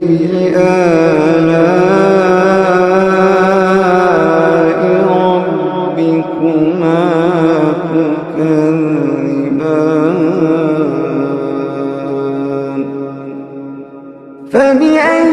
آلاء ربكما تكذبان فبأي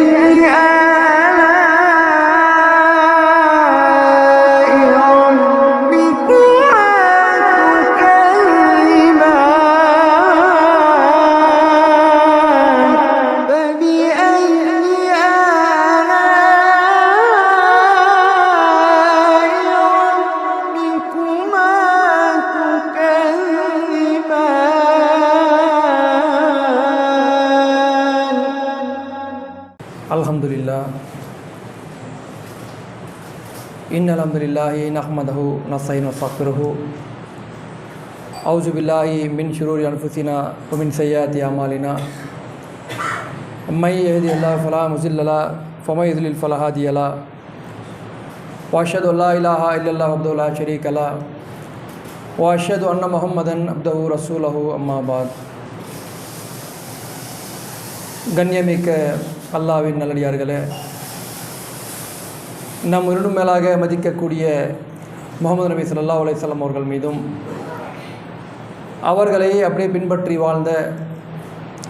अल्हम्दुलिल्लाह इन्नल हम्दुलिल्लाहि नहमदहु नस्तईनु वनस्तगफिरुहु औज़ु बिल्लाहि मिन शुरूरि अनफुसिना व मिन सय्यिआति अमालिना मय यहदिहिल्लाहु फला मुज़िल्ल लहु व मय युज़लिल फला हादिय लहु व अशहदु अल्ला इलाहा इल्लल्लाहु वहदहु ला शरीका लहु व अशहदु अन्न मुहम्मदन अब्दुहु व रसूलुहु अम्मा बाद கண்ணியமிக்க அல்லாஹ்வின் நல்லடியார்களே, நம் இரண்டும் மேலாக மதிக்கக்கூடிய முஹம்மது நபி ஸல்லல்லாஹு அலைஹி வஸல்லம் அவர்கள் மீதும் அவர்களை அப்படியே பின்பற்றி வாழ்ந்த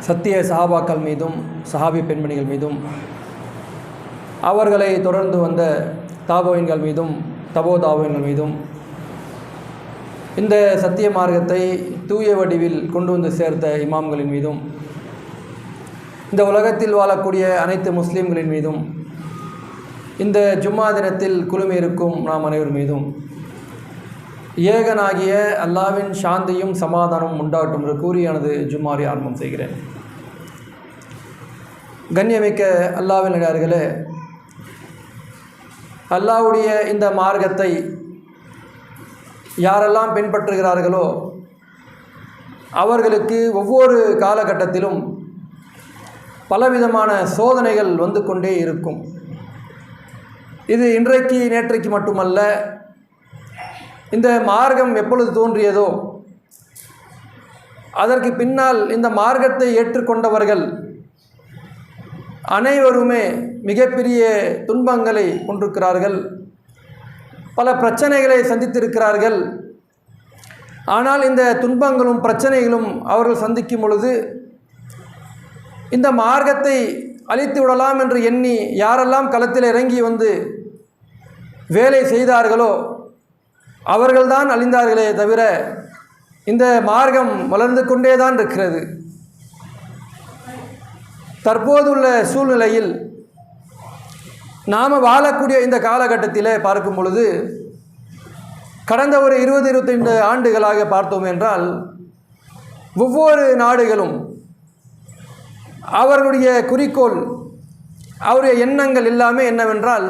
சத்திய சஹாபாக்கள் மீதும் சஹாபி பெண்மணிகள் மீதும் அவர்களை தொடர்ந்து வந்த தாபோயின்கள் மீதும் தாபோயின்கள் மீதும் இந்த சத்திய மார்க்கத்தை தூய வடிவில் கொண்டு வந்து சேர்த்த இமாம்களின் மீதும் இந்த உலகத்தில் வாழக்கூடிய அனைத்து முஸ்லீம்களின் மீதும் இந்த ஜும்மா தினத்தில் குழுமியிருக்கும் நாம் அனைவர் மீதும் ஏகனாகிய அல்லாஹ்வின் சாந்தியும் சமாதானமும் உண்டாகட்டும் என்று கூறியானது ஜும்மாவை ஆரம்பம் செய்கிறேன். கண்ணியமிக்க அல்லாஹ்வின் அடியார்களே, அல்லாஹ்வுடைய இந்த மார்க்கத்தை யாரெல்லாம் பின்பற்றுகிறார்களோ அவர்களுக்கு ஒவ்வொரு காலகட்டத்திலும் பலவிதமான சோதனைகள் வந்து கொண்டே இருக்கும். இது இன்றைக்கு நேற்றைக்கு மட்டுமல்ல, இந்த மார்க்கம் எப்பொழுது தோன்றியதோ அதற்கு பின்னால் இந்த மார்க்கத்தை ஏற்றுக்கொண்டவர்கள் அனைவருமே மிகப்பெரிய துன்பங்களை கொண்டிருக்கிறார்கள், பல பிரச்சனைகளை சந்தித்திருக்கிறார்கள். ஆனால் இந்த துன்பங்களும் பிரச்சனைகளும் அவர்கள் சந்திக்கும் பொழுது இந்த மார்க்கத்தை அழித்து விடலாம் என்று எண்ணி யாரெல்லாம் களத்தில் இறங்கி வந்து வேலை செய்தார்களோ அவர்கள்தான் அழிந்தார்களே தவிர இந்த மார்க்கம் வளர்ந்து கொண்டே தான் இருக்கிறது. தற்போதுள்ள சூழ்நிலையில் நாம் வாழக்கூடிய இந்த காலகட்டத்தில் பார்க்கும் பொழுது கடந்த ஒரு 20-25 ஆண்டுகளாக பார்த்தோம் என்றால் ஒவ்வொரு நாடுகளும் அவர்களுடைய குறிக்கோள், அவருடைய எண்ணங்கள் எல்லாமே என்னவென்றால்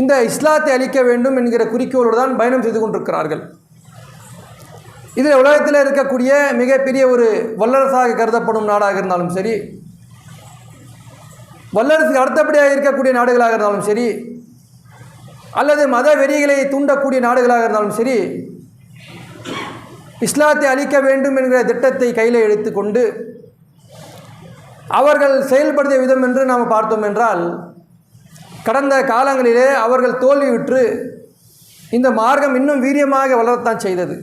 இந்த இஸ்லாத்தை அழிக்க வேண்டும் என்கிற குறிக்கோளோடு தான் பயணம் செய்து கொண்டிருக்கிறார்கள். இதில் உலகத்தில் இருக்கக்கூடிய மிகப்பெரிய ஒரு வல்லரசாக கருதப்படும் நாடாக இருந்தாலும் சரி, வல்லரசுக்கு அடுத்தபடியாக இருக்கக்கூடிய நாடுகளாக இருந்தாலும் சரி, அல்லது மத வெறிகளை தூண்டக்கூடிய நாடுகளாக இருந்தாலும் சரி, இஸ்லாத்தை அழிக்க வேண்டும் என்கிற திட்டத்தை கையில் எடுத்துக்கொண்டு அவர்கள் செயல்படுத்திய விதம் என்று நாம் பார்த்தோம் என்றால் கடந்த காலங்களிலே அவர்கள் தோல்வியுற்று இந்த மார்க்கம் இன்னும் வீரியமாக வளரத்தான் செய்தது.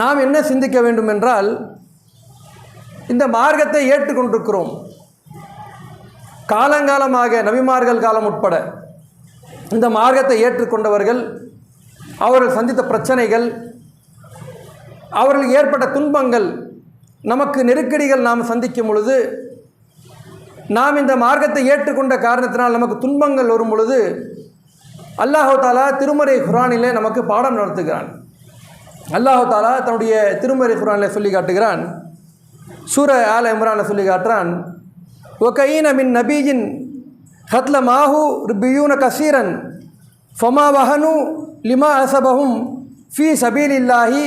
நாம் என்ன சிந்திக்க வேண்டும் என்றால், இந்த மார்க்கத்தை ஏற்றுக்கொண்டிருக்கிறோம். காலங்காலமாக நபிமார்கள் காலம் உட்பட இந்த மார்க்கத்தை ஏற்றுக்கொண்டவர்கள் அவர்கள் சந்தித்த பிரச்சனைகள், அவர்களுக்கு ஏற்பட்ட துன்பங்கள், நமக்கு நெருக்கடிகள் நாம் சந்திக்கும் பொழுது, நாம் இந்த மார்க்கத்தை ஏற்றுக்கொண்ட காரணத்தினால் நமக்கு துன்பங்கள் வரும் பொழுது அல்லாஹ் தஆலா திருமறை குர்ஆனிலே நமக்கு பாடம் நடத்துகிறான். அல்லாஹ் தஆலா தன்னுடைய திருமறை குர்ஆனிலே சொல்லி காட்டுகிறான். சூரா ஆல இம்ரானில் சொல்லி காட்டுறான், வகைன மின் நபியின் ஹத்ல மாஹு ரிபியூன கசீரன் ஃபமா வஹனு லிமா அஸபஹும் ஃபீ சபீலில்லாஹி.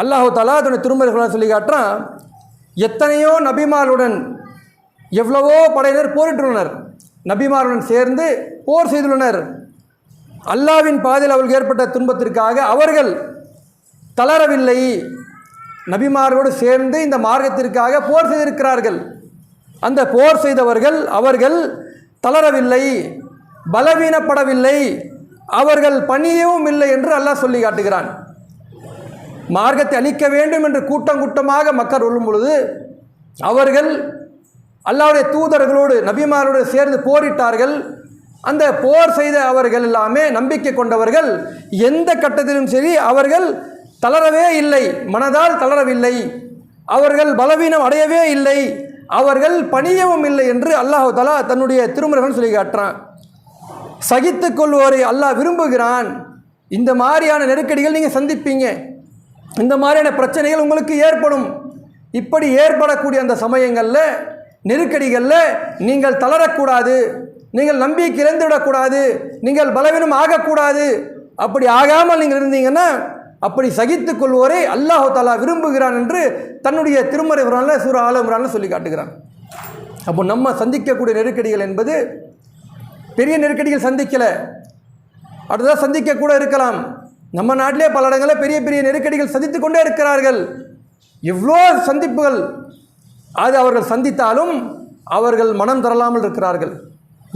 அல்லாஹ் தஆலா தன்னுடைய திருமறை குர்ஆனில் சொல்லி காட்டுறான், எத்தனையோ நபிமாருடன் எவ்வளவோ படையினர் போரிட்டுள்ளனர், நபிமாருடன் சேர்ந்து போர் செய்துள்ளனர். அல்லாஹ்வின் பாதையில் அவர்களுக்கு ஏற்பட்ட துன்பத்திற்காக அவர்கள் தளரவில்லை, நபிமாரோடு சேர்ந்து இந்த மார்க்கத்திற்காக போர் செய்திருக்கிறார்கள். அந்த போர் செய்தவர்கள் அவர்கள் தளரவில்லை, பலவீனப்படவில்லை, அவர்கள் பணியவும் இல்லை என்று அல்லாஹ் சொல்லி காட்டுகிறான். மார்க்கத்தை அழிக்க வேண்டும் என்று கூட்டம் கூட்டமாக மக்கள் சொல்லும் பொழுது அவர்கள் அல்லாஹ்வுடைய தூதர்களோடு நபிமாரோடு சேர்ந்து போரிட்டார்கள். அந்த போர் செய்த அவர்கள் எல்லாமே நம்பிக்கை கொண்டவர்கள். எந்த கட்டத்திலும் சரி அவர்கள் தளரவே இல்லை, மனதால் தளரவில்லை, அவர்கள் பலவீனம் அடையவே இல்லை, அவர்கள் பணியவும் இல்லை என்று அல்லாஹ் தஆலா தன்னுடைய திருமறைகள் சொல்லி காட்டுறான். சகித்து கொள்வோரை அல்லாஹ் விரும்புகிறான். இந்த மாதிரியான நெருக்கடிகள் நீங்கள் சந்திப்பீங்க, இந்த மாதிரியான பிரச்சனைகள் உங்களுக்கு ஏற்படும். இப்படி ஏற்படக்கூடிய அந்த சமயங்களில் நெருக்கடிகளில் நீங்கள் தளரக்கூடாது, நீங்கள் நம்பிக்கை இழந்து விடக்கூடாது, நீங்கள் பலவீனம் ஆகக்கூடாது. அப்படி ஆகாமல் நீங்கள் இருந்தீங்கன்னா அப்படி சகித்து கொள்வோரை அல்லாஹ் தஆலா விரும்புகிறான் என்று தன்னுடைய திருமறை குர்ஆனில் சூரா ஆல இம்ரானில் சொல்லி காட்டுகிறான். அப்போ நம்ம சந்திக்கக்கூடிய நெருக்கடிகள் என்பது பெரிய நெருக்கடிகள் சந்திக்கலை, அடுத்ததாக சந்திக்க கூட இருக்கலாம். நம்ம நாட்டிலே பல இடங்களில் பெரிய பெரிய நெருக்கடிகள் சந்தித்து கொண்டே இருக்கிறார்கள். எவ்வளோ சந்திப்புகள் அது அவர்கள் சந்தித்தாலும் அவர்கள் மனம் தரலாமல் இருக்கிறார்கள்.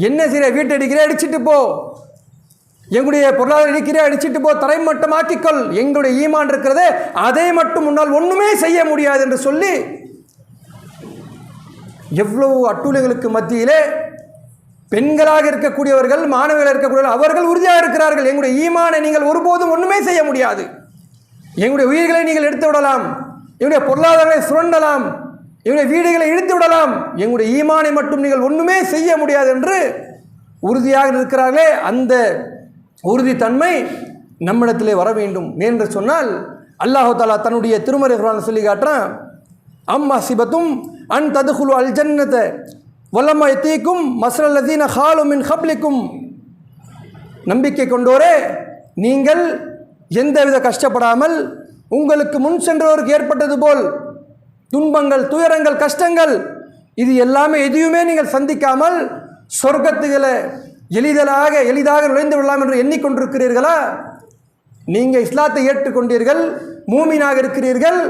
என்ன செய்ய, வீட்டை அடிக்கிறே அடிச்சுட்டு போ, எங்களுடைய பொருளாதாரம் அடிக்கிறே அடிச்சுட்டு போ, தரைமட்டமாக்கிக்கொள், எங்களுடைய ஈமான் இருக்கிறதே அதை மட்டும் முன்னால் ஒன்றுமே செய்ய முடியாது என்று சொல்லி எவ்வளவு அட்டூழியங்களுக்கு மத்தியிலே பெண்களாக இருக்கக்கூடியவர்கள், மாணவர்கள் இருக்கக்கூடியவர்கள் அவர்கள் உறுதியாக இருக்கிறார்கள். எங்களுடைய ஈமானை நீங்கள் ஒருபோதும் ஒன்றுமே செய்ய முடியாது, எங்களுடைய உயிர்களை நீங்கள் எடுத்து விடலாம், எங்களுடைய பொருளாதாரங்களை சுரண்டலாம், எங்களுடைய வீடுகளை இழுத்து விடலாம், எங்களுடைய ஈமானை மட்டும் நீங்கள் ஒன்றுமே செய்ய முடியாது என்று உறுதியாக இருக்கிறார்களே, அந்த உறுதித்தன்மை நம்மிடத்திலே வர வேண்டும் என்று சொன்னால் அல்லாஹ் தஆலா தன்னுடைய திருமறை குர்ஆனில் சொல்லி காட்டுறான். அம்மா சிபத்தும் அன் ததுகுலு அல் ஜன்னத வலமா யதீக்கும் மஸ்ரல்லதீன ஹாலு மின் கப்லிக்கும். நம்பிக்கை கொண்டோரே, நீங்கள் எந்தவித கஷ்டப்படாமல் உங்களுக்கு முன் சென்றவருக்கு ஏற்பட்டது போல் துன்பங்கள், துயரங்கள், கஷ்டங்கள் இது எல்லாமே எதையுமே நீங்கள் சந்திக்காமல் சொர்க்கத்துகளை எளிதாக நுழைந்து விடலாம் என்று எண்ணிக்கொண்டிருக்கிறீர்களா? நீங்கள் இஸ்லாத்தை ஏற்றுக்கொண்டீர்கள், மூமினாக இருக்கிறீர்கள்,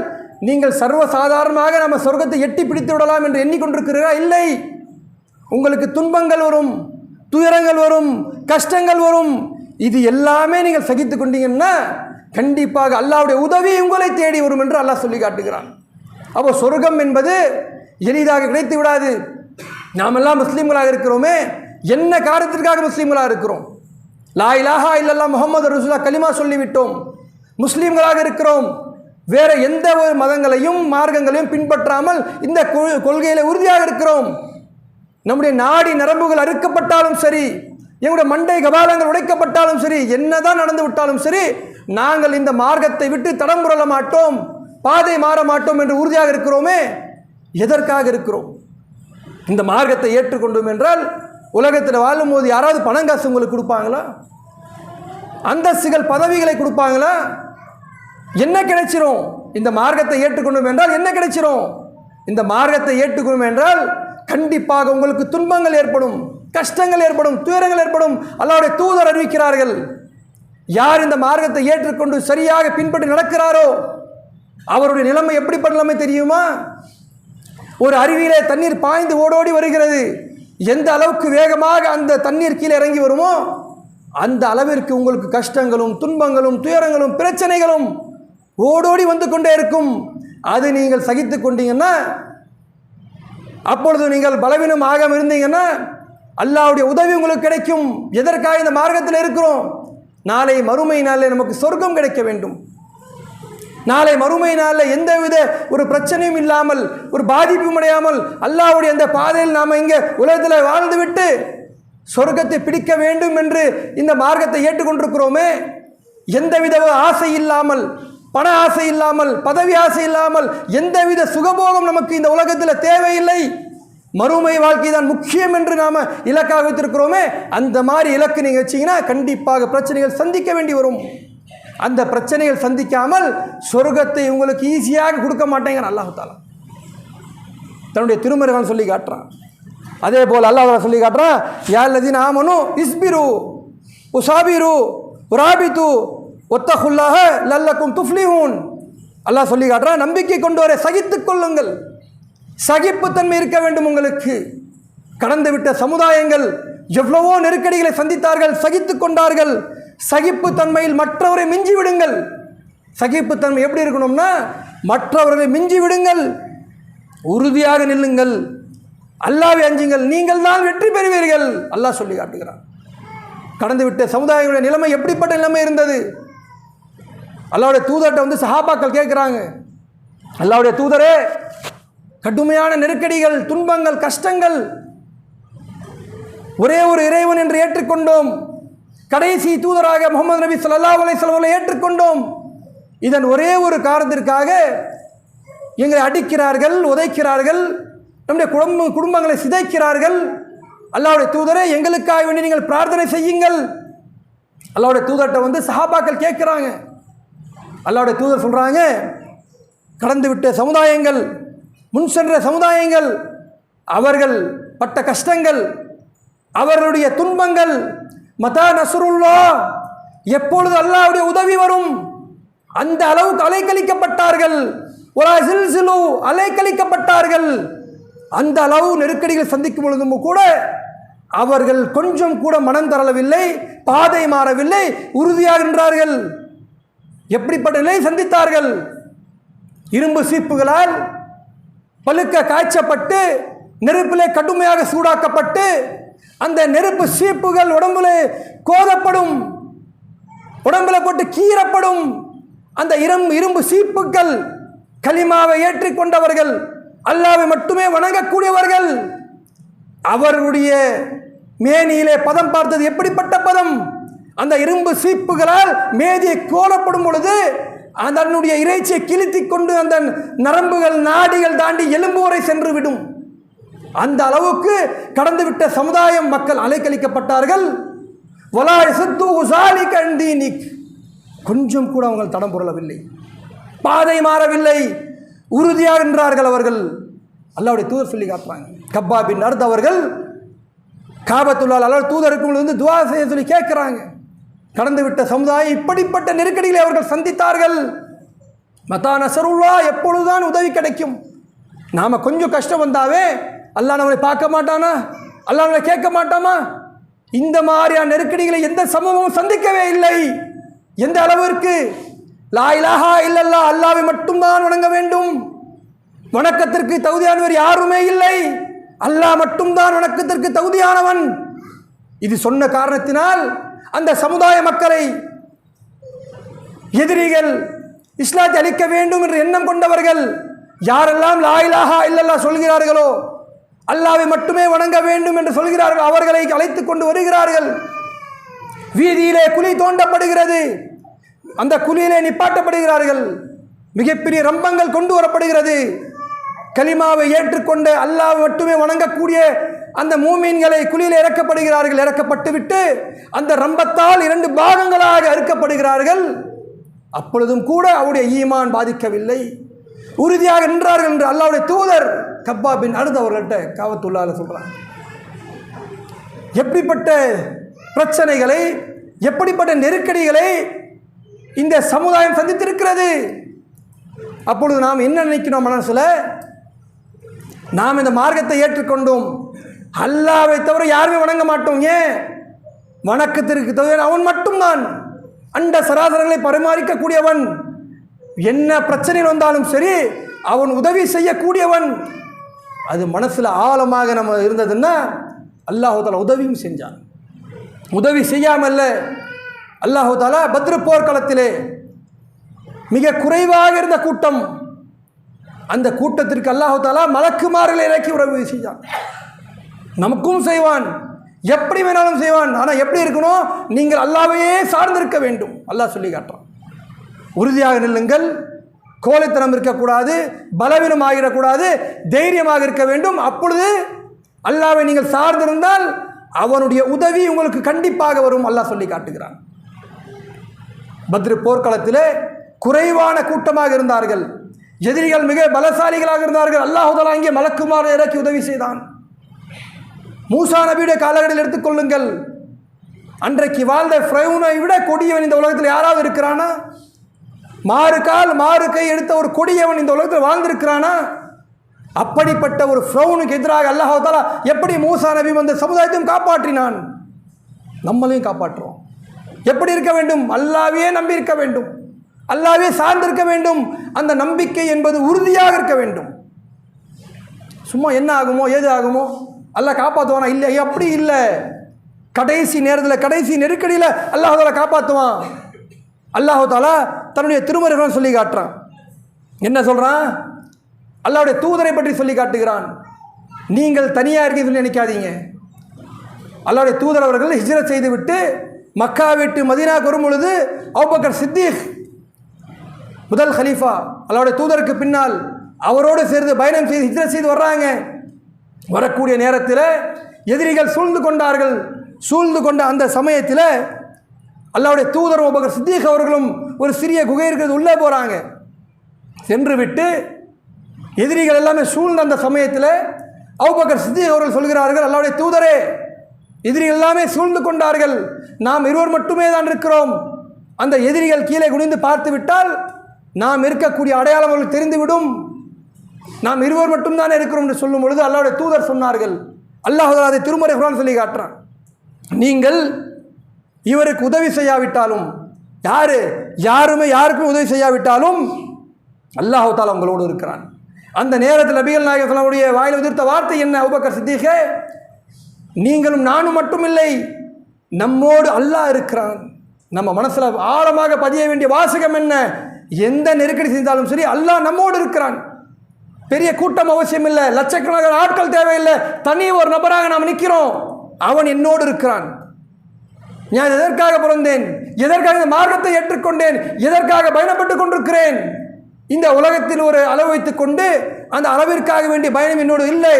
நீங்கள் சர்வசாதாரணமாக நம்ம சொர்க்கத்தை எட்டி பிடித்து விடலாம் என்று எண்ணிக்கொண்டிருக்கிறீர்களா? இல்லை, உங்களுக்கு துன்பங்கள் வரும், துயரங்கள் வரும், கஷ்டங்கள் வரும். இது எல்லாமே நீங்கள் சகித்து கொண்டீங்கன்னா கண்டிப்பாக அல்லாஹ்வுடைய உதவி உங்களை தேடி வரும் என்று அல்லாஹ் சொல்லி காட்டுகிறான். அப்போ சொர்க்கம் என்பது எளிதாக கிடைத்து விடாது. நாமெல்லாம் முஸ்லீம்களாக இருக்கிறோமே, என்ன காரணத்திற்காக முஸ்லீம்களாக இருக்கிறோம்? லா இலாஹா இல்லல்லாஹ் முஹம்மது ரசூலுல்லாஹ் கலிமா சொல்லிவிட்டோம், முஸ்லீம்களாக இருக்கிறோம். வேறு எந்த ஒரு மதங்களையும் மார்க்கங்களையும் பின்பற்றாமல் இந்த கொள்கையில் உறுதியாக இருக்கிறோம். நம்முடைய நாடி நரம்புகள் அறுக்கப்பட்டாலும் சரி, எங்களுடைய மண்டை கபாலங்கள் உடைக்கப்பட்டாலும் சரி, என்னதான் நடந்து விட்டாலும் சரி, நாங்கள் இந்த மார்க்கத்தை விட்டு தடம் புரள மாட்டோம், பாதை மாற மாட்டோம் என்று உறுதியாக இருக்கிறோமே. எதற்காக இருக்கிறோம்? இந்த மார்க்கத்தை ஏற்றுக்கொண்டோம் என்றால் உலகத்தில் வாழும்போது யாராவது பணங்காசு உங்களுக்கு கொடுப்பாங்களா? அந்தஸ்துகள், பதவிகளை கொடுப்பாங்களா? என்ன கிடைச்சிரும்? இந்த மார்க்கத்தை ஏற்றுக்கொண்டோம் என்றால் என்ன கிடைச்சிரும்? இந்த மார்க்கத்தை ஏற்றுக்கொண்டோம் என்றால் கண்டிப்பாக உங்களுக்கு துன்பங்கள் ஏற்படும், கஷ்டங்கள் ஏற்படும், துயரங்கள் ஏற்படும். அல்லாஹ்வுடைய தூதர் அறிவிக்கிறார்கள், யார் இந்த மார்க்கத்தை ஏற்றுக்கொண்டு சரியாக பின்பற்றி நடக்கிறாரோ அவருடைய நிலைமை எப்படிப்பட்ட நிலைமை தெரியுமா? ஒரு அருவியிலே தண்ணீர் பாய்ந்து ஓடோடி வருகிறது, எந்த அளவுக்கு வேகமாக அந்த தண்ணீர் கீழே இறங்கி வருமோ அந்த அளவிற்கு உங்களுக்கு கஷ்டங்களும், துன்பங்களும், துயரங்களும், பிரச்சனைகளும் ஓடோடி வந்து கொண்டே இருக்கும். அது நீங்கள் சகித்து கொண்டீங்கன்னா, அப்பொழுது நீங்கள் பலவீனம் ஆகாமல் இருந்தீங்கன்னா அல்லாஹ்வுடைய உதவி உங்களுக்கு கிடைக்கும். எதற்காக இந்த மார்க்கத்தில் இருக்கிறோம்? நாளை மறுமை நாளில் நமக்கு சொர்க்கம் கிடைக்க வேண்டும். நாளை மறுமை நாளில் எந்தவித ஒரு பிரச்சனையும் இல்லாமல், ஒரு பாதிப்பும் அடையாமல் அல்லாஹ்வுடைய அந்த பாதையில் நாம் இங்கே உலகத்தில் வாழ்ந்துவிட்டு சொர்க்கத்தை பிடிக்க வேண்டும் என்று இந்த மார்க்கத்தை ஏற்றுக்கொண்டிருக்கிறோமே. எந்தவித ஆசை இல்லாமல், பண ஆசை இல்லாமல், பதவி ஆசை இல்லாமல், எந்தவித சுகபோகம் நமக்கு இந்த உலகத்தில் தேவையில்லை, மறுமை வாழ்க்கை தான் முக்கியம் என்று நாம் இலக்காக வைத்திருக்கிறோமே. அந்த மாதிரி இலக்கு நீங்கள் வச்சிங்கன்னா கண்டிப்பாக பிரச்சனைகள் சந்திக்க வேண்டி வரும். அந்த பிரச்சனைகள் சந்திக்காமல் சொர்க்கத்தை உங்களுக்கு ஈஸியாக கொடுக்க மாட்டேங்கிற அல்லாஹ் தஆலா தன்னுடைய திருமறைகள் சொல்லி காட்டுறான். அதே போல் அல்லாஹ் சொல்லி காட்டுறான், யா அல்லதீன ஆமனு இஸ்பிரு உசாபிரு உராபித்து ஒத்தகுல்லாஹ லல்லக்கும் துஃப்லிஹூன். அல்லாஹ் சொல்லி காட்டுறான், நம்பிக்கை கொண்டு வர சகித்துக் கொள்ளுங்கள். சகிப்புத்தன்மை இருக்க வேண்டும் உங்களுக்கு. கடந்துவிட்ட சமுதாயங்கள் எவ்வளவோ நெருக்கடிகளை சந்தித்தார்கள், சகித்து கொண்டார்கள். சகிப்புத்தன்மையில் மற்றவரை மிஞ்சி விடுங்கள். சகிப்புத்தன்மை எப்படி இருக்கணும்னா, மற்றவர்களை மிஞ்சி விடுங்கள், உறுதியாக நில்லுங்கள், அல்லாஹ்வை அஞ்சுங்கள், நீங்கள் தான் வெற்றி பெறுவீர்கள். அல்லாஹ் சொல்லி காட்டுகிறான். கடந்துவிட்ட சமுதாயங்களுடைய நிலைமை எப்படிப்பட்ட நிலைமை இருந்தது? அல்லாஹ்வுடைய தூதர்கிட்ட வந்து சஹாபாக்கள் கேட்குறாங்க, அல்லாஹ்வுடைய தூதரே, கடுமையான நெருக்கடிகள், துன்பங்கள், கஷ்டங்கள், ஒரே ஒரு இறைவன் என்று ஏற்றுக்கொண்டோம், கடைசி தூதராக முகமது நபி ஸல்லல்லாஹு அலைஹி வஸல்லம் ஏற்றுக்கொண்டோம். இதன் ஒரே ஒரு காரணத்திற்காக எங்களை அடிக்கிறார்கள், உதைக்கிறார்கள், நம்முடைய குடும்பங்களை சிதைக்கிறார்கள். அல்லாஹ்வுடைய தூதரே, எங்களுக்காக வேண்டி நீங்கள் பிரார்த்தனை செய்யுங்கள். அல்லாஹ்வுடைய தூதர்கிட்ட வந்து சஹாபாக்கள் கேட்குறாங்க. அல்லாஹ்வுடைய தூதர் சொல்கிறாங்க, கடந்து விட்ட சமுதாயங்கள், முன் சென்ற சமுதாயங்கள், அவர்கள் பட்ட கஷ்டங்கள், அவர்களுடைய துன்பங்கள், மதா நஸ்ருல்லாஹ், எப்பொழுது அல்லாஹ்வுடைய உதவி வரும், அந்த அளவுக்கு அலைக்கழிக்கப்பட்டார்கள். ஒரு சில்சிலு, அலைக்கழிக்கப்பட்டார்கள். அந்த அளவு நெருக்கடிகள் சந்திக்கும் பொழுதும் கூட அவர்கள் கொஞ்சம் கூட மனம் தரவில்லை, பாதை மாறவில்லை, உறுதியாக நின்றார்கள். எப்படிப்பட்ட நிலை சந்தித்தார்கள்? இரும்பு சீப்புகளால் பழுக்க காய்ச்சப்பட்டு நெருப்பிலே கடுமையாக சூடாக்கப்பட்டு அந்த நெருப்பு சீப்புகள் உடம்புல கோதப்படும், உடம்புல போட்டு கீறப்படும். அந்த இரும்பு சீப்புகள் கலிமாவை ஏற்றிக்கொண்டவர்கள், அல்லாஹ்வை மட்டுமே வணங்கக்கூடியவர்கள். அவர்களுடைய மேனியிலே பதம் பார்த்தது எப்படிப்பட்ட பதம்? அந்த இரும்பு சீப்புகளால் மேதியை கோலப்படும் பொழுது அதனுடைய இறைச்சியை கிழித்து கொண்டு அந்த நரம்புகள், நாடிகள் தாண்டி எலும்பு வரை சென்று விடும். அந்த அளவுக்கு கடந்துவிட்ட சமுதாயம் மக்கள் அலைக்கழிக்கப்பட்டார்கள். கொஞ்சம் கூட அவங்க தடம் புரளவில்லை, பாதை மாறவில்லை, உறுதியாக நின்றார்கள் அவர்கள். அல்லாஹ்வுடைய தூதர் சொல்லி காட்டுறாங்க. கப்பா பின் அர்த் அவர்கள் காபத்துல்லாஹ் அல்லாஹ் தூதருக்கு வந்து துஆ செய்ய சொல்லி கேட்குறாங்க. கடந்துவிட்ட சமுதாயம் இப்படிப்பட்ட நெருக்கடிகளை அவர்கள் சந்தித்தார்கள். மதா நஸ்ருல்லாஹ், எப்பொழுதுதான் உதவி கிடைக்கும்? நாம் கொஞ்சம் கஷ்டம் வந்தாவே அல்லாஹ் நம்மளை பார்க்க மாட்டானா? அல்லாஹ் நம்மளை கேட்க மாட்டாமா? இந்த மாதிரியான நெருக்கடிகளை எந்த சமூகமும் சந்திக்கவே இல்லை. எந்த அளவிற்கு? லா இலாஹா இல்லல்லாஹ், அல்லாஹ்வை மட்டும்தான் வணங்க வேண்டும், வணக்கத்திற்கு தகுதியானவர் யாருமே இல்லை, அல்லாஹ் மட்டும்தான் வணக்கத்திற்கு தகுதியானவன். இது சொன்ன காரணத்தினால் அந்த சமுதாய மக்களை எதிரிகள், இஸ்லாத்தை அழிக்க வேண்டும் என்ற எண்ணம் கொண்டவர்கள் யாரெல்லாம் லா இலாஹா இல்லல்லாஹ் சொல்கிறார்களோ, அல்லாஹ்வை மட்டுமே வணங்க வேண்டும் என்று சொல்கிறார்கள், அவர்களை அழைத்து கொண்டு வருகிறார்கள். வீதியிலே குழி தோண்டப்படுகிறது, அந்த குழியிலே நிப்பாட்டப்படுகிறார்கள். மிகப்பெரிய ரம்பங்கள் கொண்டு வரப்படுகிறது. கலிமாவை ஏற்றுக்கொண்டு அல்லாஹ் மட்டுமே வணங்கக்கூடிய அந்த மூமீன்களை குழியில் இறக்கப்படுகிறார்கள். இறக்கப்பட்டு விட்டு அந்த ரம்பத்தால் 2 பாகங்களாக அறுக்கப்படுகிறார்கள். அப்பொழுதும் கூட அவருடைய ஈமான் பாதிக்கவில்லை, உறுதியாக நின்றார்கள் என்று அல்லாஹ்வுடைய தூதர் கப்பா பின் அர்த் அவர்கள்ட்ட காபத்துல்லாஹ்ல சொல்றாங்க. எப்படிப்பட்ட பிரச்சனைகளை, எப்படிப்பட்ட நெருக்கடிகளை இந்த சமுதாயம் சந்தித்திருக்கிறது. அப்பொழுது நாம் என்ன நினைக்கிறோம் மனசுல? நாம் இந்த மார்க்கத்தை ஏற்றுக்கொண்டோம், அல்லாஹ்வை தவிர யாருமே வணங்க மாட்டோம். ஏன்? வணக்கத்திற்கு தவிர அவன் மட்டும்தான் அண்ட சராசரங்களை பரிமாறிக்கக்கூடியவன். என்ன பிரச்சனைகள் வந்தாலும் சரி அவன் உதவி செய்யக்கூடியவன். அது மனசில் ஆழமாக நம்ம இருந்ததுன்னா அல்லாஹ் தஆலா உதவியும் செஞ்சான். உதவி செய்யாமல்ல. அல்லாஹ் தஆலா பத்ர் போர்க்களத்திலே மிக குறைவாக இருந்த கூட்டம், அந்த கூட்டத்திற்கு அல்லாஹ் தஆலா மலக்குமார்களை இறக்கி உதவி செய்தான். நமக்கும் செய்வான், எப்படி வேணாலும் செய்வான். ஆனால் எப்படி இருக்கணும்? நீங்கள் அல்லாஹ்வையே சார்ந்திருக்க வேண்டும். அல்லாஹ் சொல்லி காட்டுறான். உறுதியாக நில்லுங்கள், கோழைத்தனம் இருக்கக்கூடாது, பலவீனம் ஆகிடக்கூடாது, தைரியமாக இருக்க வேண்டும். அப்பொழுது அல்லாஹ்வை நீங்கள் சார்ந்திருந்தால் அவனுடைய உதவி உங்களுக்கு கண்டிப்பாக வரும். அல்லாஹ் சொல்லி காட்டுகிறான். பத்ர் போர்க்களத்திலே குறைவான கூட்டமாக இருந்தார்கள், எதிரிகள் மிக பலசாலிகளாக இருந்தார்கள். அல்லாஹ் தஆலா அங்கே மலக்குமாரை இறக்கி உதவி செய்தான். மூசா நபியுடைய காலகட்டத்தில் எடுத்துக்கொள்ளுங்கள், அன்றைக்கு வாழ்ந்த ஃபிரௌனை விட கொடியவன் இந்த உலகத்தில் யாராவது இருக்கிறானா? மாறு கால் மாறு கை எடுத்த ஒரு கொடியவன் இந்த உலகத்தில் வாழ்ந்திருக்கிறானா? அப்படிப்பட்ட ஒரு ஃபிரௌனுக்கு எதிராக அல்லாஹ் தஆலா எப்படி மூசா நபி வந்து சமுதாயத்தையும் காப்பாற்றினான், நம்மளையும் காப்பாற்றுவோம். எப்படி இருக்க வேண்டும்? அல்லாஹ்வையே நம்பி இருக்க வேண்டும், அல்லாஹ்வே சார்ந்திருக்க வேண்டும். அந்த நம்பிக்கை என்பது உறுதியாக இருக்க வேண்டும். சும்மா என்ன ஆகுமோ ஏது ஆகுமோ அல்லாஹ் காப்பாற்றுவானா? இல்லை, அப்படி இல்லை. கடைசி நேரத்தில் கடைசி நெருக்கடியில் அல்லாஹ் தஆலா காப்பாற்றுவான். அல்லாஹ் தஆலா தன்னுடைய திருமறைகளை சொல்லி காட்டுறான். என்ன சொல்கிறான்? அல்லாஹ்வுடைய தூதரை பற்றி சொல்லி காட்டுகிறான். நீங்கள் தனியாக இருக்கீங்கன்னு சொல்லி நினைக்காதீங்க. அல்லாஹ்வுடைய தூதர் அவர்கள் ஹிஜ்ரத் செய்துவிட்டு மக்கா விட்டு மதீனாவுக்கு வரும் பொழுது அபூபக்கர் சித்திக் முதல் ஹலீஃபா அல்லாஹ்வுடைய தூதருக்கு பின்னால் அவரோடு சேர்ந்து பயணம் செய்து ஹிஜ்ரத் செய்து வர்றாங்க. வரக்கூடிய நேரத்தில் எதிரிகள் சூழ்ந்து கொண்டார்கள். சூழ்ந்து கொண்ட அந்த சமயத்தில் அல்லாஹ்வுடைய தூதர் அபூபக்கர் சித்திக் அவர்களும் ஒரு சிறிய குகை இருக்கிறது உள்ளே போகிறாங்க. சென்று விட்டு எதிரிகள் எல்லாமே சூழ்ந்த அந்த சமயத்தில் அபூபக்கர் சித்திக் அவர்கள் சொல்கிறார்கள், அல்லாஹ்வுடைய தூதரே, எதிரிகள் எல்லாமே சூழ்ந்து கொண்டார்கள், நாம் இருவர் மட்டுமே தான் இருக்கிறோம். அந்த எதிரிகள் கீழே குனிந்து பார்த்து விட்டால் நாம் இருக்கக்கூடிய அடையாளம் அவர்களுக்கு தெரிந்துவிடும். நாம் இருவர் மட்டும்தானே இருக்கிறோம் என்று சொல்லும் பொழுது அல்லாஹ்வுடைய தூதர் சொன்னார்கள், அல்லாஹ் அதை திருமறை குர்ஆன் சொல்லி காட்டுறான், நீங்கள் இவருக்கு உதவி செய்யாவிட்டாலும், யாருமே யாருக்கும் உதவி செய்யாவிட்டாலும் அல்லாஹ் தஆலா உங்களோடு இருக்கிறான். அந்த நேரத்தில் நபிகள் நாயகம் ஸல்லல்லாஹு அலைஹி வஸல்லம் வாயில் உதிர்த்த வார்த்தை என்ன? அபூபக்கர் சித்திகே, நீங்களும் நானும் மட்டும் இல்லை, நம்மோடு அல்லாஹ் இருக்கிறான். நம்ம மனசில் ஆழமாக பதிய வேண்டிய வாசகம் என்ன? எந்த நெருக்கடி செஞ்சாலும் சரி அல்லாஹ் நம்மோடு இருக்கிறான். பெரிய கூட்டம் அவசியம் இல்லை, லட்சக்கணக்கான ஆட்கள் தேவையில்லை, தனி ஒரு நபராக நாம் நிற்கிறோம், அவன் என்னோடு இருக்கிறான். நான் எதற்காக பிறந்தேன், எதற்காக இந்த மார்க்கத்தை ஏற்றுக்கொண்டேன், எதற்காக பயணப்பட்டு கொண்டிருக்கிறேன்? இந்த உலகத்தில் ஒரு அளவு வைத்துக் கொண்டு அந்த அளவிற்காக வேண்டிய பயணம் என்னோடு இல்லை.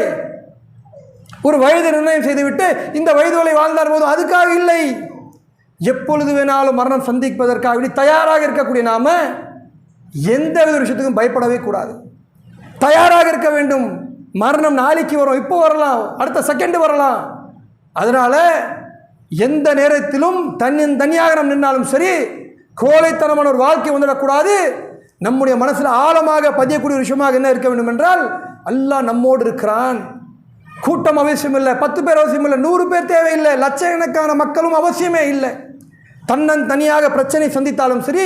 ஒரு வயது நிர்ணயம் செய்துவிட்டு இந்த வயதுகளை வாழ்ந்தார் போதும் அதுக்காக இல்லை. எப்பொழுது வேணாலும் மரணம் சந்திப்பதற்காக தயாராக இருக்கக்கூடிய நாம எந்த வித விஷயத்துக்கும் பயப்படவே கூடாது, தயாராக இருக்க வேண்டும். மரணம் நாளைக்கு வரும், இப்போ வரலாம், அடுத்த செகண்ட் வரலாம். அதனால் எந்த நேரத்திலும் தனியாக நாம் நின்றாலும் சரி கோழைத்தனமான ஒரு வாழ்க்கை வந்துடக்கூடாது. நம்முடைய மனசில் ஆழமாக பதியக்கூடிய விஷயமாக என்ன இருக்க வேண்டும் என்றால், அல்லாஹ் நம்மோடு இருக்கிறான். கூட்டம் அவசியம் இல்லை, 10 பேர் அவசியம் இல்லை, 100 பேர் தேவையில்லை, லட்சக்கணக்கான மக்களும் அவசியமே இல்லை. தனியாக பிரச்சனை சந்தித்தாலும் சரி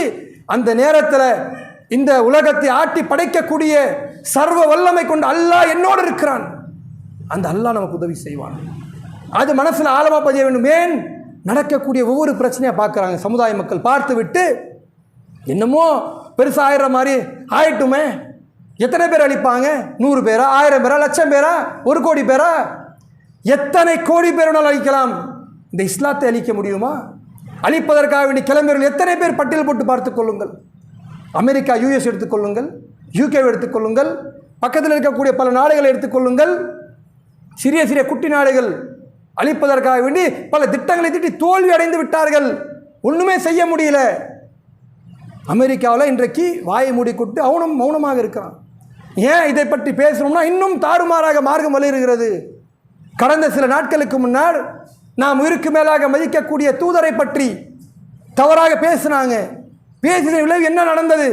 அந்த நேரத்தில் இந்த உலகத்தை ஆட்டி படைக்கக்கூடிய சர்வ வல்லமை கொண்டு அல்லாஹ் என்னோடு இருக்கிறான். அந்த அல்லாஹ் நமக்கு உதவி செய்வான். அது மனசில் ஆழமாக பதிய வேண்டும். ஏன் நடக்கக்கூடிய ஒவ்வொரு பிரச்சனையாக பார்க்குறாங்க சமுதாய மக்கள், பார்த்து விட்டு என்னமோ பெருசாக ஆயிடுற மாதிரி ஆயிட்டுமே. எத்தனை பேர் அழிப்பாங்க? 100 பேரா, 1000 பேரா, லட்சம் பேரா, 1 கோடி பேரா? எத்தனை கோடி பேருனால் அழிக்கலாம். இந்த இஸ்லாத்தை அழிக்க முடியுமா? அழிப்பதற்காக வேண்டி கிளம்பியவர்கள் எத்தனை பேர் பட்டியல் போட்டு பார்த்துக் கொள்ளுங்கள். அமெரிக்கா, US எடுத்துக்கொள்ளுங்கள், UK எடுத்துக்கொள்ளுங்கள், பக்கத்தில் இருக்கக்கூடிய பல நாடுகளை எடுத்துக்கொள்ளுங்கள். சிறிய சிறிய குட்டி நாடுகள் அழிப்பதற்காக வேண்டி பல திட்டங்களை திட்டி தோல்வி அடைந்து விட்டார்கள். ஒன்றுமே செய்ய முடியல. அமெரிக்காவில் இன்றைக்கு வாயை மூடிக்கொண்டு மௌனமாக இருக்கிறான். ஏன் இதை பற்றி பேசணும்னா இன்னும் தாறுமாறாக மார்க்கம் வலியுறுகிறது. கடந்த சில நாட்களுக்கு முன்னால் நாம் உயிருக்கு மேலாக மதிக்கக்கூடிய தூதரை பற்றி தவறாக பேசினாங்க. பேசின விளைவு என்ன நடந்தது?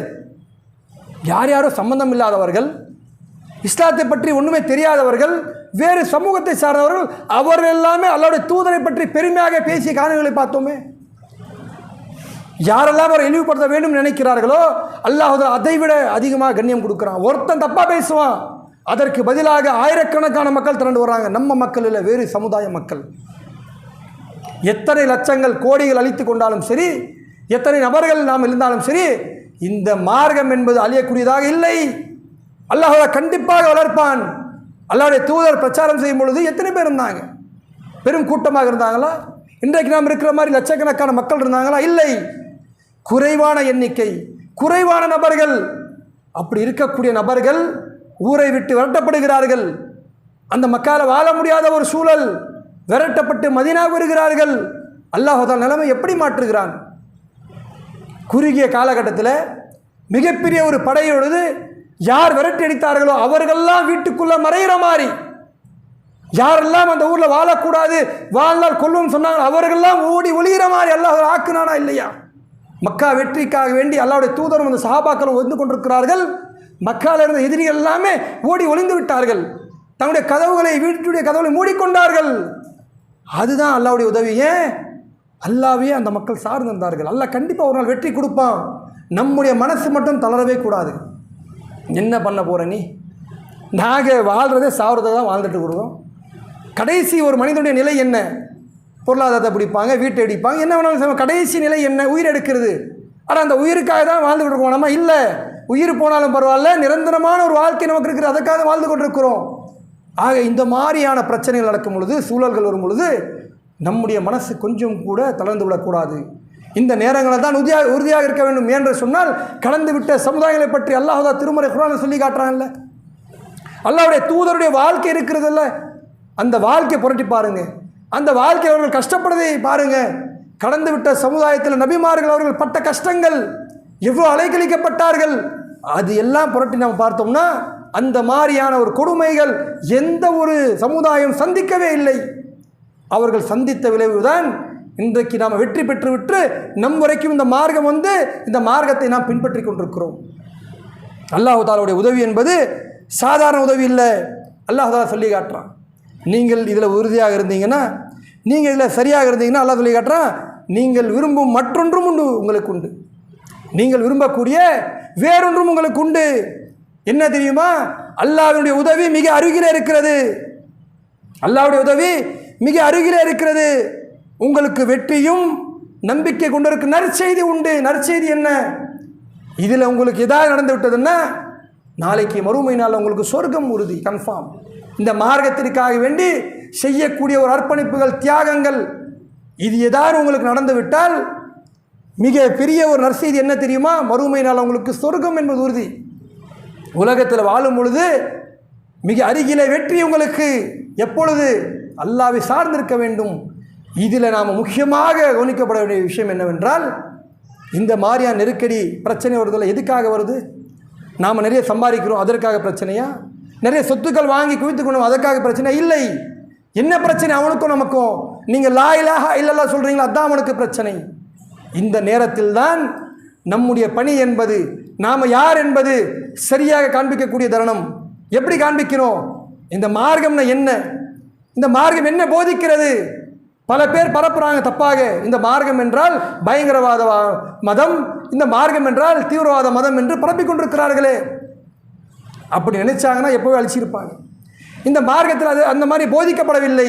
யாரோ சம்பந்தம் இல்லாதவர்கள், இஸ்லாத்தை பற்றி ஒன்றுமே தெரியாதவர்கள், வேறு சமூகத்தை சார்ந்தவர்கள், அவர்கள் எல்லாமே அல்லாஹ்வுடைய தூதரை பற்றி பெருமையாக பேசிய காரணங்களை பார்த்தோமே. யாரெல்லாம் அவரை இழிவுபடுத்த வேண்டும் நினைக்கிறார்களோ அல்லாஹ் அதைவிட அதிகமாக கண்ணியம் கொடுக்குறான். ஒருத்தன் தப்பாக பேசுவான், அதற்கு பதிலாக ஆயிரக்கணக்கான மக்கள் திரண்டு வர்றாங்க. நம்ம மக்கள் இல்லை, வேறு சமுதாய மக்கள். எத்தனை லட்சங்கள் கோடிகள் அழித்து கொண்டாலும் சரி, எத்தனை நபர்கள் நாம் இருந்தாலும் சரி, இந்த மார்க்கம் என்பது அழியக்கூடியதாக இல்லை. அல்லாஹ் கண்டிப்பாக வளர்ப்பான். அல்லாஹ்வுடைய தூதர் பிரச்சாரம் செய்யும் பொழுது எத்தனை பேர் இருந்தாங்க? பெரும் கூட்டமாக இருந்தாங்களா? இன்றைக்கு நாம் இருக்கிற மாதிரி லட்சக்கணக்கான மக்கள் இருந்தாங்களா? இல்லை, குறைவான எண்ணிக்கை, குறைவான நபர்கள். அப்படி இருக்கக்கூடிய நபர்கள் ஊரை விட்டு விரட்டப்படுகிறார்கள். அந்த மக்களால் வாழ முடியாத ஒரு சூழல், விரட்டப்பட்டு மதீனா வருகிறார்கள். அல்லாஹ் தஆலா நிலைமை எப்படி மாற்றுகிறான்? குறுகிய காலகட்டத்தில் மிகப்பெரிய ஒரு படையோடு யார் விரட்டி அடித்தார்களோ அவர்களெல்லாம் வீட்டுக்குள்ளே மறைகிற மாதிரி, யாரெல்லாம் அந்த ஊரில் வாழக்கூடாது, வாழ்ந்தால் கொல்லும் சொன்னாங்க, அவர்களெல்லாம் ஓடி ஒளிகிற மாதிரி அல்லாஹ் ஆக்குனானா இல்லையா? மக்கா வெற்றிக்காக வேண்டி அல்லாஹ்வுடைய தூதரும் அந்த சஹாபாக்களும் வந்து கொண்டிருக்கிறார்கள். மக்கால இருந்த எதிரிகள் எல்லாமே ஓடி ஒளிந்து விட்டார்கள். தங்களுடைய கதவுகளை, வீட்டுடைய கதவுகளை மூடிக்கொண்டார்கள். அதுதான் அல்லாஹ்வுடைய உதவி. ஏன்? அல்லாஹ்வே அந்த மக்கள் சார்ந்திருந்தார்கள். அல்லாஹ் கண்டிப்பாக ஒரு நாள் வெற்றி கொடுப்பான். நம்முடைய மனசு மட்டும் தளரவே கூடாது. என்ன பண்ண போகிற நீ? நாங்கள் வாழ்கிறதே சாவறதை தான் வாழ்ந்துட்டு இருக்கிறோம். கடைசி ஒரு மனிதனுடைய நிலை என்ன? பொருளாதாரத்தை பிடிப்பாங்க, வீட்டை அடிப்பாங்க, என்ன வேணாலும். கடைசி நிலை என்ன? உயிர் எடுக்கிறது. ஆனால் அந்த உயிருக்காக தான் வாழ்ந்துகிட்டு இருக்கோம். நம்ம இல்லை, உயிர் போனாலும் பரவாயில்ல, நிரந்தரமான ஒரு வாழ்க்கை நமக்கு இருக்குது, அதுக்காக வாழ்ந்து கொண்டிருக்கிறோம். ஆக இந்த மாதிரியான பிரச்சனைகள் நடக்கும் பொழுது, சூழல்கள் வரும் பொழுது நம்முடைய மனசு கொஞ்சம் கூட தளர்ந்து விடக்கூடாது. இந்த நேரங்களில் தான் உறுதியாக இருக்க வேண்டும். என்று சொன்னால் கடந்து விட்ட சமுதாயங்களை பற்றி அல்லாஹ் திருமறை குர்ஆனில் சொல்லி காட்டுறாங்கல்ல. அல்லாஹ்வுடைய தூதருடைய வாழ்க்கை இருக்கிறதில்ல, அந்த வாழ்க்கையை புரட்டி பாருங்க. அந்த வாழ்க்கை அவர்கள் கஷ்டப்படுவதை பாருங்க. கடந்து விட்ட சமுதாயத்தில் நபிமார்கள் அவர்கள் பட்ட கஷ்டங்கள், எவ்வளோ அலைக்கழிக்கப்பட்டார்கள், அது எல்லாம் புரட்டி நம்ம பார்த்தோம்னா அந்த மாதிரியான ஒரு கொடுமைகள் எந்த ஒரு சமுதாயம் சந்திக்கவே இல்லை. அவர்கள் சந்தித்த விளைவுதான் இன்றைக்கு நாம் வெற்றி பெற்றுவிட்டு நம் வரைக்கும் இந்த மார்க்கம் வந்து இந்த மார்க்கத்தை நாம் பின்பற்றி கொண்டிருக்கிறோம். அல்லாஹ் தஆலாவுடைய உதவி என்பது சாதாரண உதவி இல்லை. அல்லாஹ் தஆலா சொல்லி காட்டுறான், நீங்கள் இதில் உறுதியாக இருந்தீங்கன்னா, நீங்கள் இதில் சரியாக இருந்தீங்கன்னா, அல்லாஹ் சொல்லி காட்டுறான், நீங்கள் விரும்பும் மற்றொன்றும் உண்டு, உங்களுக்கு உண்டு. நீங்கள் விரும்பக்கூடிய வேறொன்றும் உங்களுக்கு உண்டு. என்ன தெரியுமா? அல்லாஹ்வுடைய உதவி மிக அருகிலே இருக்கிறது. அல்லாஹ்வுடைய உதவி மிக அருகிலே இருக்கிறது. உங்களுக்கு வெற்றியும் நம்பிக்கை கொண்டிருக்க நற்செய்தி உண்டு. நற்செய்தி என்ன? இதில் உங்களுக்கு எதாவது நடந்து விட்டதுன்னா நாளைக்கு மறுமை நாள் உங்களுக்கு சொர்க்கம் உறுதி, கன்ஃபார்ம். இந்த மார்க்கத்திற்காக வேண்டி செய்யக்கூடிய ஒரு அர்ப்பணிப்புகள், தியாகங்கள், இது ஏதாவது உங்களுக்கு நடந்து விட்டால் மிக பெரிய ஒரு நற்செய்தி என்ன தெரியுமா? மறுமை நாள் உங்களுக்கு சொர்க்கம் என்பது உறுதி. உலகத்தில் வாழும் பொழுது மிக அருகிலே வெற்றி உங்களுக்கு. எப்பொழுது? அல்லாஹ்வை சார்ந்திருக்க வேண்டும். இதில் நாம் முக்கியமாக கவனிக்கப்பட வேண்டிய விஷயம் என்னவென்றால், இந்த மாதிரியான நெருக்கடி பிரச்சனை வருதில்ல, எதுக்காக வருது? நாம் நிறைய சம்பாதிக்கிறோம், அதற்காக பிரச்சனையா? நிறைய சொத்துக்கள் வாங்கி குவித்துக்கணும், அதற்காக பிரச்சனை இல்லை. என்ன பிரச்சனை அவனுக்கும் நமக்கும்? நீங்கள் லா இலாஹா இல்லல்லாஹ் சொல்கிறீங்களா, அதான் அவனுக்கு பிரச்சனை. இந்த நேரத்தில் தான் நம்முடைய பணி என்பது, நாம் யார் என்பது சரியாக காண்பிக்கக்கூடிய தருணம். எப்படி காண்பிக்கிறோம்? இந்த மார்க்கம்னா என்ன, இந்த மார்க்கம் என்ன போதிக்கிறது? பல பேர் பரப்புறாங்க தப்பாக, இந்த மார்க்கம் என்றால் பயங்கரவாத மதம், இந்த மார்க்கம் என்றால் தீவிரவாத மதம் என்று பரப்பிக் கொண்டிருக்கிறார்களே. அப்படி நினைச்சாங்கன்னா எப்போவே அழிச்சிருப்பாங்க. இந்த மார்க்கத்தில் அது அந்த மாதிரி போதிக்கப்படவில்லை.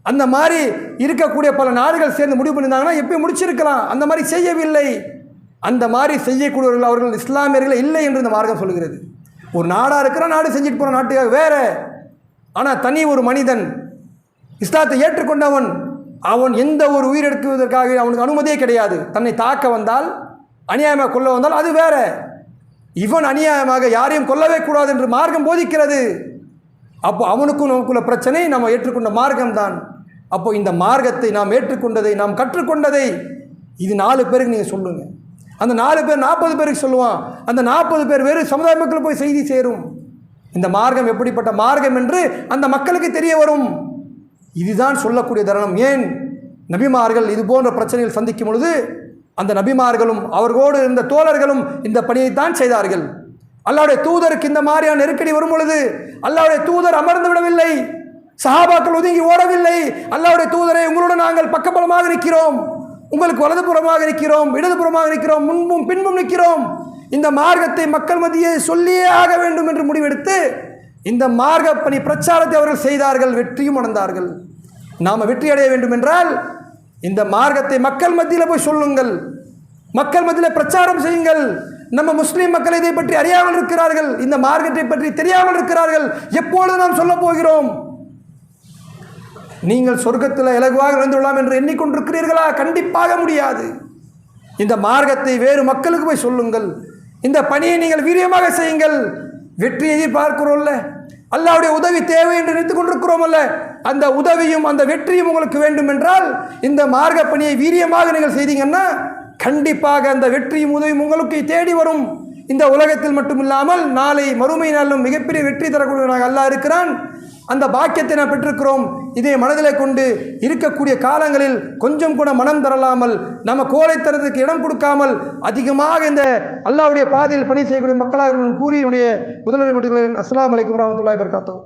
அந்த மாதிரி இருக்கக்கூடிய பல நாடுகள் சேர்ந்து முடிவு பண்ணியிருந்தாங்கன்னா எப்பயும் முடிச்சிருக்கலாம். அந்த மாதிரி செய்யவில்லை. அந்த மாதிரி செய்யக்கூடியவர்கள் அவர்கள் இஸ்லாமியர்கள் இல்லை என்று இந்த மார்க்கம் சொல்கிறது. ஒரு நாடாக இருக்கிற நாடு செஞ்சுட்டு போகிற நாட்டுக்காக வேறு. ஆனால் தனி ஒரு மனிதன் இஸ்லாத்தை ஏற்றுக்கொண்டவன், அவன் எந்த ஒரு உயிரெடுக்குவதற்காக அவனுக்கு அனுமதியே கிடையாது. தன்னை தாக்க வந்தால், அநியாயமாக கொல்ல வந்தால் அது வேற. இவன் அநியாயமாக யாரையும் கொல்லவே கூடாது என்று மார்க்கம் போதிக்கிறது. அப்போ அவனுக்கும் நமக்குள்ள பிரச்சனை நம்ம ஏற்றுக்கொண்ட மார்க்கம்தான். அப்போ இந்த மார்க்கத்தை நாம் ஏற்றுக்கொண்டதை, நாம் கற்றுக்கொண்டதை, இது 4 பேருக்கு நீங்கள் சொல்லுங்கள். அந்த 4 பேர் 40 பேருக்கு சொல்லுவான். அந்த 40 பேர் வேறு சமுதாய மக்கள் போய் செய்தி சேரும். இந்த மார்க்கம் எப்படிப்பட்ட மார்க்கம் என்று அந்த மக்களுக்கு தெரிய வரும். இதுதான் சொல்லக்கூடிய தருணம். ஏன்? நபிமார்கள் இது போன்ற பிரச்சனைகள் சந்திக்கும் பொழுது அந்த நபிமார்களும் அவர்களோடு இருந்த தோழர்களும் இந்த பணியைத்தான் செய்தார்கள். அல்லாஹ்வுடைய தூதருக்கு இந்த மாதிரியான நெருக்கடி வரும் பொழுது அல்லாஹ்வுடைய தூதர் அமர்ந்து விடவில்லை, சஹாபாக்கள் ஒதுங்கி ஓடவில்லை. அல்லாஹ்வுடைய தூதரை, உங்களோடு நாங்கள் பக்கபலமாக நிற்கிறோம், உங்களுக்கு வலதுபுறமாக நிற்கிறோம், இடதுபுறமாக நிற்கிறோம், முன்பும் பின்பும் நிற்கிறோம். இந்த மார்க்கத்தை மக்கள் மத்தியே சொல்லியே ஆக வேண்டும் என்று முடிவெடுத்து இந்த மார்க்க பணி பிரச்சாரத்தை அவர்கள் செய்தார்கள், வெற்றியும் அடைந்தார்கள். நாம் வெற்றி அடைய வேண்டும் என்றால் இந்த மார்க்கத்தை மக்கள் மத்தியில் போய் சொல்லுங்கள், மக்கள் மத்தியில் பிரச்சாரம் செய்யுங்கள். நம்ம முஸ்லீம் மக்கள் இதை பற்றி அறியாமல் இருக்கிறார்கள், இந்த மார்க்கத்தை பற்றி தெரியாமல் இருக்கிறார்கள். எப்பொழுது நாம் சொல்ல போகிறோம்? நீங்கள் சொர்க்கத்தில் இலகுவாக நுழைந்து விடலாம் என்று எண்ணிக்கொண்டிருக்கிறீர்களா? கண்டிப்பாக முடியாது. இந்த மார்க்கத்தை வேறு மக்களுக்கு போய் சொல்லுங்கள். இந்த பணியை நீங்கள் வீரியமாக செய்யுங்கள். வெற்றி எதிர்பார்க்கிறோம்ல, அல்லாஹ்வுடைய உதவி தேவை என்று நினைத்துக் கொண்டிருக்கிறோம் அல்ல, அந்த உதவியும் அந்த வெற்றியும் உங்களுக்கு வேண்டும் என்றால் இந்த மார்க்க பணியை வீரியமாக நீங்கள் செய்தீங்கன்னா கண்டிப்பாக அந்த வெற்றியும் உதவியும் உங்களுக்கு தேடி வரும். இந்த உலகத்தில் மட்டும் இல்லாமல் நாளை மறுமை நாளிலும் மிகப்பெரிய வெற்றி தரக்கூடியவனாக அல்லாஹ் இருக்கிறான். அந்த பாக்கியத்தை நாம் பெற்றிருக்கிறோம். இதை மனதிலே கொண்டு இருக்கக்கூடிய காலங்களில் கொஞ்சம் கூட மனம் தரலாமல், நம்ம கோழைத்தனத்துக்கு இடம் கொடுக்காமல் அதிகமாக இந்த அல்லாஹ்வுடைய பாதையில் பணி செய்யக்கூடிய மக்களாக கூறி என்னுடைய முதல்வர் அஸ்ஸலாமு அலைக்கும் வரஹ்மத்துல்லாஹி வபரகாத்துஹு.